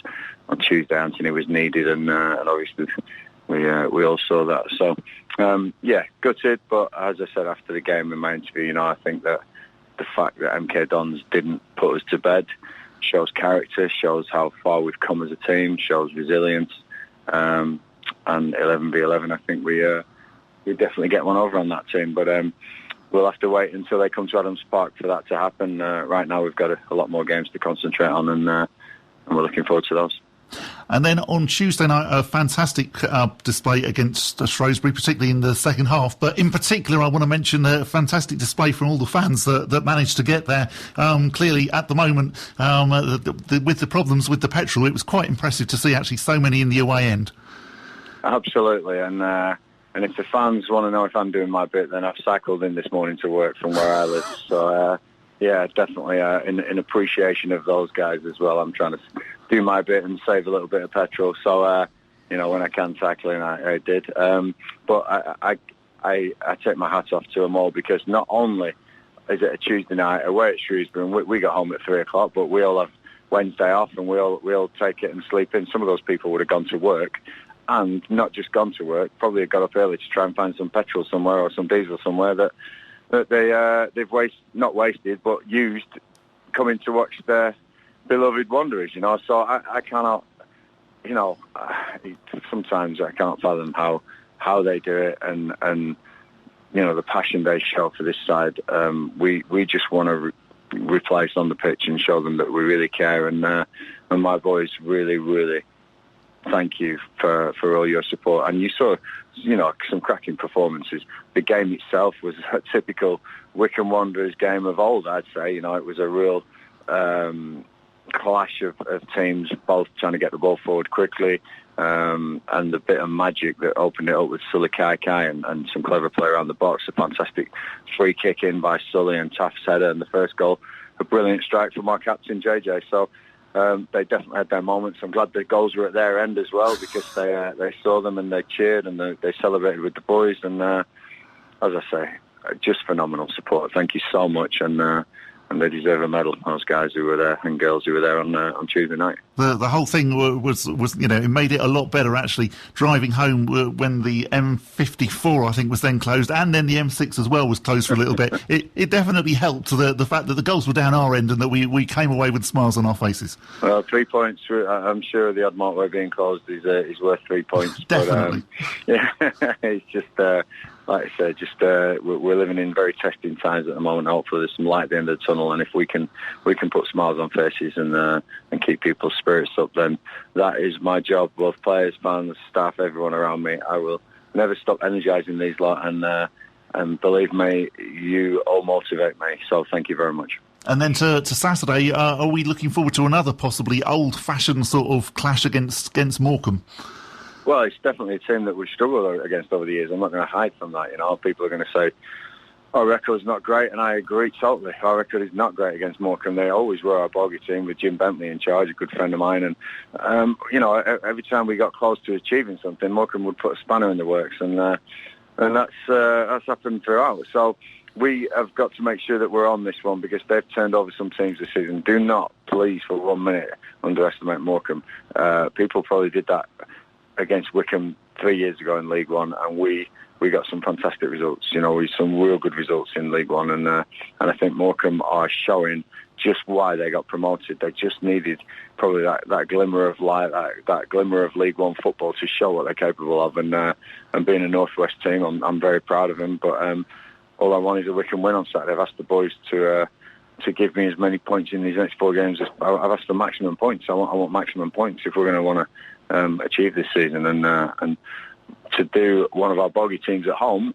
on Tuesday Anthony was needed, and obviously we all saw that. So yeah, gutted. But as I said after the game in my interview, you know, I think that the fact that MK Dons didn't put us to bed shows character, shows how far we've come as a team, shows resilience. And 11v11, I think we definitely get one over on that team. But we'll have to wait until they come to Adams Park for that to happen. Right now we've got a lot more games to concentrate on, and we're looking forward to those. And then on Tuesday night, a fantastic display against Shrewsbury, particularly in the second half. But in particular, I want to mention a fantastic display from all the fans that managed to get there. Clearly, at the moment, with the problems with the petrol, it was quite impressive to see actually so many in the away end. Absolutely, and if the fans want to know if I'm doing my bit, then I've cycled in this morning to work from where I live. So, yeah, definitely in appreciation of those guys as well. I'm trying to do my bit and save a little bit of petrol. So, you know, when I can cycle in, I did. But I take my hat off to them all, because not only is it a Tuesday night away at Shrewsbury, and we got home at 3 o'clock, but we all have Wednesday off, and we all take it and sleep in. Some of those people would have gone to work, and not just gone to work, probably got up early to try and find some petrol somewhere or some diesel somewhere that they've not wasted, but used coming to watch their beloved Wanderers, you know. So I cannot, you know, sometimes I cannot fathom how they do it, and you know, the passion they show for this side. We just want to replace on the pitch and show them that we really care, and my boys really thank you for all your support. And you saw, you know, some cracking performances. The game itself was a typical Wycombe Wanderers game of old, I'd say. You know, it was a real clash of teams both trying to get the ball forward quickly, and the bit of magic that opened it up with Sully Kai and some clever play around the box. A fantastic free kick in by Sully and Taft's header, and the first goal, a brilliant strike from our captain JJ. So they definitely had their moments. I'm glad the goals were at their end as well, because they saw them and they cheered and they celebrated with the boys. And as I say, just phenomenal support. Thank you so much, and they deserve a medal, those guys who were there and girls who were there on Tuesday night. The whole thing was it made it a lot better actually driving home when the M54 I think was then closed, and then the M6 as well was closed for a little bit. It definitely helped the fact that the goals were down our end and that we came away with smiles on our faces. Well, 3 points. I'm sure the odd motorway being closed is worth 3 points. Definitely. But, it's just. Like I said, we're living in very testing times at the moment. Hopefully there's some light at the end of the tunnel, and if we can put smiles on faces and keep people's spirits up, then that is my job. Both players, fans, staff, everyone around me. I will never stop energising these lot, and believe me, you all motivate me. So thank you very much. And then to Saturday, are we looking forward to another possibly old-fashioned sort of clash against Morecambe? Well, it's definitely a team that we've struggled against over the years. I'm not going to hide from that. People are going to say our record's not great, and I agree totally. Our record is not great against Morecambe. They always were our bogey team with Jim Bentley in charge, a good friend of mine. And every time we got close to achieving something, Morecambe would put a spanner in the works, and that's happened throughout. So we have got to make sure that we're on this one, because they've turned over some teams this season. Do not, please, for 1 minute, underestimate Morecambe. People probably did that against Wycombe 3 years ago in League One, and we got some fantastic results. Some real good results in League One, and I think Morecambe are showing just why they got promoted. They just needed probably that glimmer of light, that glimmer of League One football to show what they're capable of. And being a Northwest team, I'm very proud of them. But all I want is a Wycombe win on Saturday. I've asked the boys to give me as many points in these next 4 games. I've asked for maximum points. I want maximum points if we're going to want to achieve this season, and to do one of our bogey teams at home,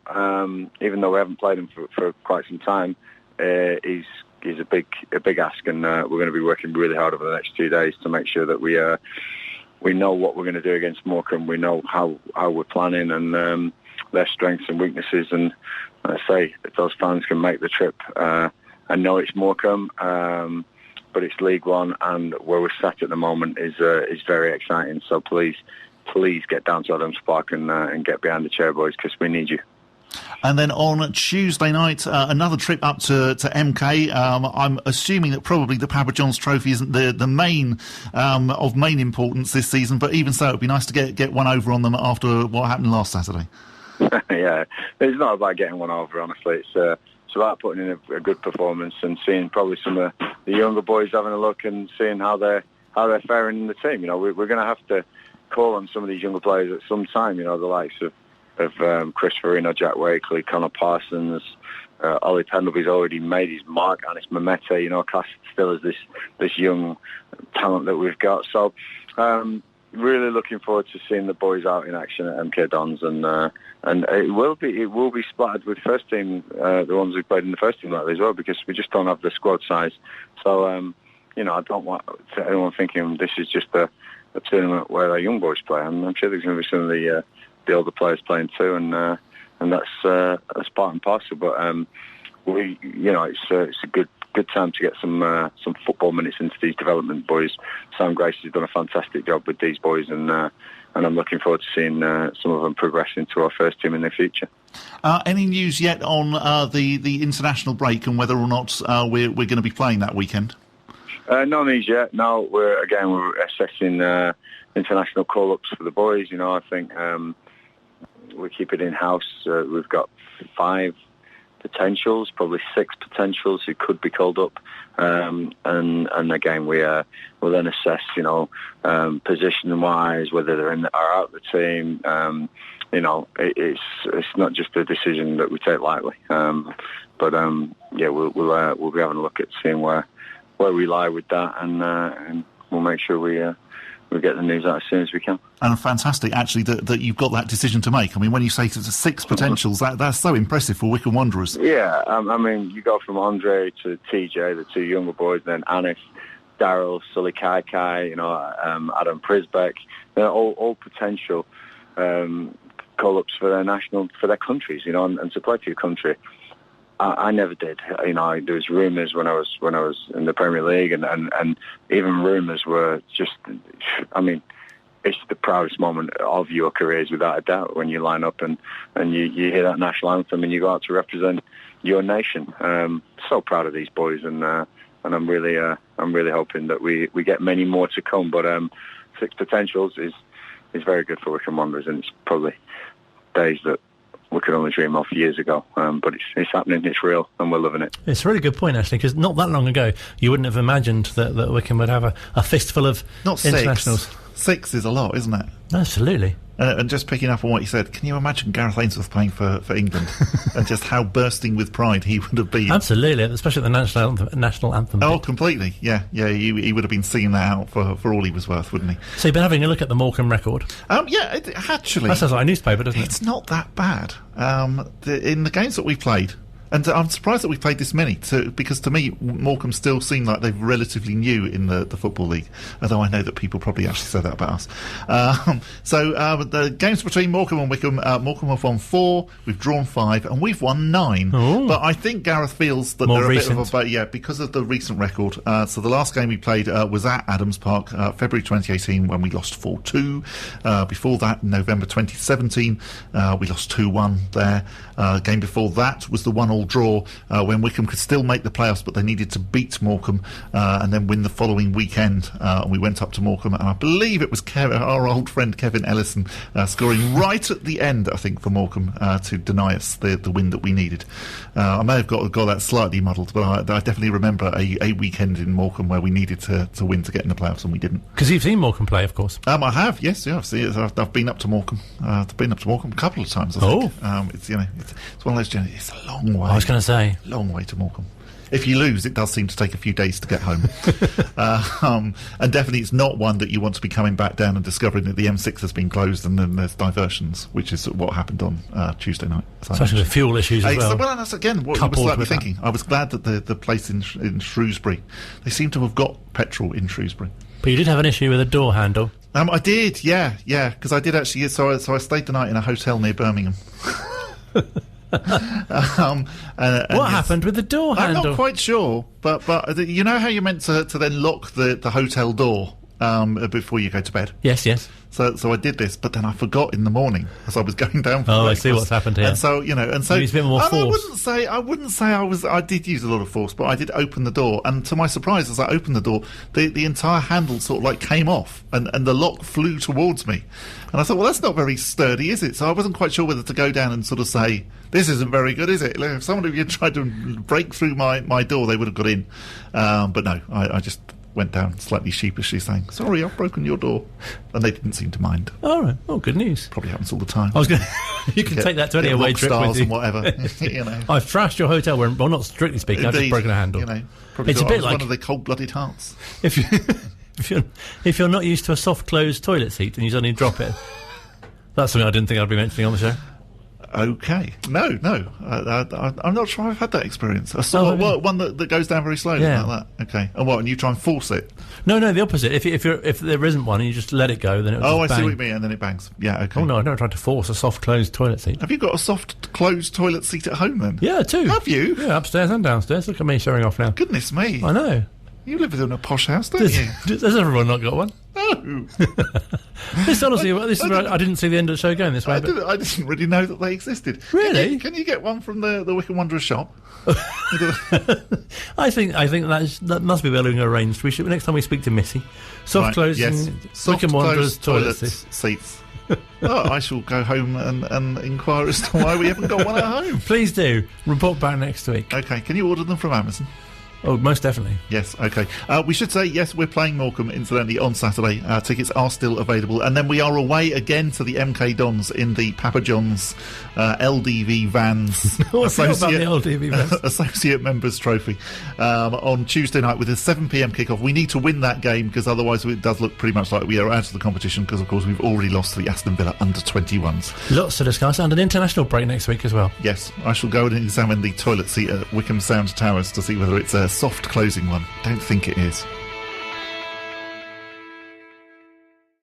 even though we haven't played them for quite some time, is a big ask, and we're going to be working really hard over the next 2 days to make sure that we know what we're going to do against Morecambe. We know how we're planning and their strengths and weaknesses, and I say if those fans can make the trip, I know it's Morecambe, but it's League One, and where we're sat at the moment is very exciting. So please get down to Adams Park and get behind the chair, boys, because we need you. And then on Tuesday night, another trip up to MK. I'm assuming that probably the Papa John's Trophy isn't the main of main importance this season, but even so, it'd be nice to get one over on them after what happened last Saturday. Yeah, it's not about getting one over, honestly. It's about putting in a good performance and seeing probably some of the younger boys having a look and seeing how they're faring in the team. We're going to have to call on some of these younger players at some time. The likes of Chris Farino, Jack Wakely, Connor Parsons, Ollie Pendleby's already made his mark, and it's Mamete, classed still as this young talent that we've got. So really looking forward to seeing the boys out in action at MK Dons, and it will be splattered with first team, the ones who played in the first team lately as well, because we just don't have the squad size. So I don't want anyone thinking this is just a tournament where our young boys play. I'm sure there's going to be some of the older players playing too, and that's part and parcel. But it's a good time to get some football minutes into these development boys. Sam Grace has done a fantastic job with these boys, and I'm looking forward to seeing some of them progress into our first team in the future. Any news yet on the international break and whether or not we're going to be playing that weekend? No news yet. No, we're assessing international call-ups for the boys. I think we keep it in-house. We've got 5 potentials, probably 6 potentials who could be called up, and again we'll then assess, position-wise, whether they're in or out of the team. It's not just a decision that we take lightly, but we'll be having a look at seeing where we lie with that, and we'll make sure we get the news out as soon as we can. And fantastic, actually, that you've got that decision to make. I mean, when you say it's 6 potentials, that's so impressive for Wycombe Wanderers. Yeah, you go from Andre to TJ, the 2 younger boys, then Anis, Darryl, Sully Kai, Adam Prisbeck. They're all potential call-ups for their countries, and to play for your country. I never did. There was rumours when I was in the Premier League, and even rumours were just. I mean, it's the proudest moment of your careers, without a doubt, when you line up and you hear that national anthem and you go out to represent your nation. So proud of these boys, and I'm really hoping that we get many more to come. But 6 potentials is very good for Wycombe Wanderers, and it's probably days that we could only dream of years ago, but it's happening, it's real, and we're loving it. It's a really good point, actually, because not that long ago you wouldn't have imagined that Wycombe would have a fistful of internationals. 6 is a lot, isn't it? Absolutely. And just picking up on what you said, can you imagine Gareth Ainsworth playing for England and just how bursting with pride he would have been? Absolutely, especially the national anthem. Oh, completely. Yeah. He would have been singing that out for all he was worth, wouldn't he? So you've been having a look at the Morecambe record? Yeah, actually. That sounds like a newspaper, doesn't it? It's not that bad. In the games that we've played, and I'm surprised that we've played this many, because to me, Morecambe still seem like they're relatively new in the Football League, although I know that people probably actually say that about us. The games between Morecambe and Wycombe, Morecambe have won 4, we've drawn 5, and we've won 9. Ooh. But I think Gareth feels that More they're recent. a bit of a... because of the recent record. So the last game we played was at Adams Park, February 2018, when we lost 4-2. Before that, in November 2017, we lost 2-1 there. Game before that was the 1-1 draw when Wycombe could still make the playoffs, but they needed to beat Morecambe and then win the following weekend. We went up to Morecambe, and I believe it was our old friend Kevin Ellison scoring right at the end, I think, for Morecambe to deny us the win that we needed. I may have got that slightly muddled, but I definitely remember a weekend in Morecambe where we needed to win to get in the playoffs, and we didn't. Because you've seen Morecambe play, of course. I have, yes. Yeah, I've been up to Morecambe. I've been up to Morecambe a couple of times, I think. It's one of those journeys. It's a long way. I was going to say, long way to Morecambe. If you lose, it does seem to take a few days to get home. And definitely it's not one that you want to be coming back down and discovering that the M6 has been closed and then there's diversions, which is what happened on Tuesday night. Especially with fuel issues as well. Well, that's again what I was slightly thinking. I was glad that the place in Shrewsbury, they seem to have got petrol in Shrewsbury. But you did have an issue with a door handle. I did, yeah, because I did actually. So I stayed the night in a hotel near Birmingham. What happened with the door handle? I'm not quite sure, but you know how you're meant to then lock the hotel door before you go to bed? Yes. So I did this, but then I forgot in the morning as I was going down for breakfast. I see what's happened here. And so use a bit more force. I wouldn't say I did use a lot of force, but I did open the door, and to my surprise, as I opened the door, the entire handle sort of like came off, and the lock flew towards me. And I thought, well, that's not very sturdy, is it? So I wasn't quite sure whether to go down and sort of say, this isn't very good, is it? Like, if someone of you tried to break through my door, they would have got in. But no, I just went down slightly sheepishly saying, sorry, I've broken your door. And they didn't seem to mind. All right. Oh, good news. Probably happens all the time. I was going you can take that to any away trip with you. And whatever. You know. I've trashed your hotel room. Well, not strictly speaking, I've just broken a handle. You know, it's a bit like one of the cold-blooded hearts. If you're not used to a soft closed toilet seat and you suddenly drop it, that's something I didn't think I'd be mentioning on the show. Okay. No. I'm not sure I've had that experience. One that goes down very slowly like that. Okay. And what? And you try and force it? No, the opposite. If there isn't one and you just let it go, then it will just bang. I see what you mean, and then it bangs. Yeah, okay. Oh no, I never tried to force a soft closed toilet seat. Have you got a soft closed toilet seat at home then? Yeah, too. Have you? Yeah, upstairs and downstairs. Look at me showing off now. Goodness me. I know. You live in a posh house, don't you? Does everyone not got one? No. This honestly, this is where I didn't see the end of the show going this way. I didn't really know that they existed. Really? Can you get one from the Wycombe Wanderers shop? I think that must be well arranged. We should next time we speak to Missy. Soft closed Wycombe Wanderers toilet seats. I shall go home and inquire as to why we haven't got one at home. Please do. Report back next week. Okay. Can you order them from Amazon? Oh, most definitely. Yes, okay. We should say, yes, we're playing Morecambe, incidentally, on Saturday. Tickets are still available. And then we are away again to the MK Dons in the Papa John's LDV Vans Associate Members Trophy on Tuesday night with a 7pm kickoff. We need to win that game because otherwise it does look pretty much like we are out of the competition because, of course, we've already lost to the Aston Villa under-21s. Lots to discuss and an international break next week as well. Yes, I shall go and examine the toilet seat at Wycombe Sound Towers to see whether it's a soft closing one. Don't think it is.